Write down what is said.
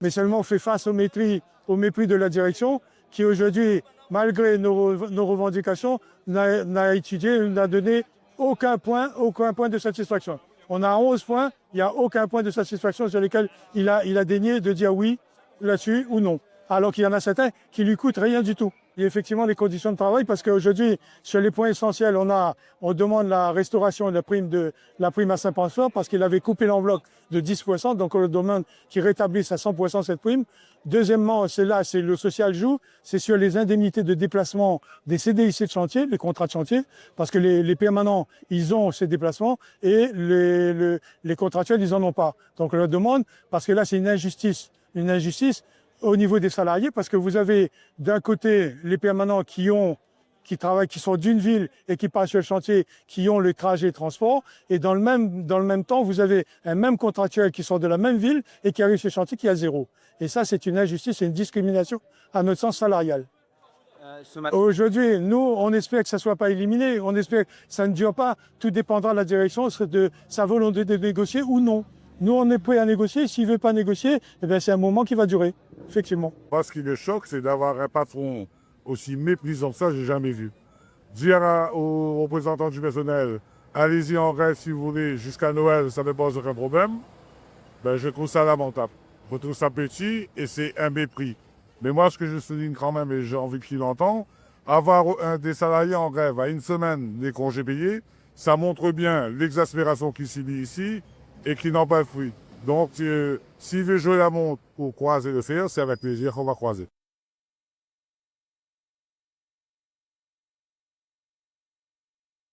mais seulement on fait face au mépris de la direction qui aujourd'hui, malgré nos revendications, n'a étudié, n'a donné aucun point de satisfaction. On a 11 points, il n'y a aucun point de satisfaction sur lesquels il a daigné de dire oui là-dessus ou non. Alors qu'il y en a certains qui lui coûtent rien du tout. Il y a effectivement les conditions de travail parce qu'aujourd'hui, sur les points essentiels, on demande la restauration de la prime à Saint-François parce qu'il avait coupé l'enveloppe de 10%, donc on le demande qu'il rétablisse à 100% cette prime. Deuxièmement, c'est le social joue, c'est sur les indemnités de déplacement des CDIC de chantier, les contrats de chantier, parce que les permanents, ils ont ces déplacements et les contractuels, ils en ont pas. Donc on leur demande, parce que là, c'est une injustice au niveau des salariés, parce que vous avez d'un côté les permanents qui sont d'une ville et qui passent sur le chantier, qui ont le trajet et transport, et dans le même temps, vous avez un même contractuel qui sort de la même ville et qui arrive sur le chantier qui a zéro. Et ça, c'est une injustice, c'est une discrimination à notre sens salarial. Aujourd'hui, nous, on espère que ça ne soit pas éliminé, on espère que ça ne dure pas, tout dépendra de la direction, de sa volonté de négocier ou non. Nous, on est prêt à négocier. S'il ne veut pas négocier, eh bien, c'est un moment qui va durer, effectivement. Moi, ce qui me choque, c'est d'avoir un patron aussi méprisant que ça, j'ai jamais vu. Dire aux représentants du personnel, allez-y en grève si vous voulez, jusqu'à Noël, ça ne pose aucun problème, ben, je trouve ça lamentable. Je trouve ça petit et c'est un mépris. Mais moi, ce que je souligne quand même, et j'ai envie qu'il l'entende, avoir des salariés en grève à une semaine des congés payés, ça montre bien l'exaspération qui s'y lit ici et qui n'en pas le fruit. Donc, s'il veut jouer la montre ou croiser le fer, c'est avec plaisir qu'on va croiser.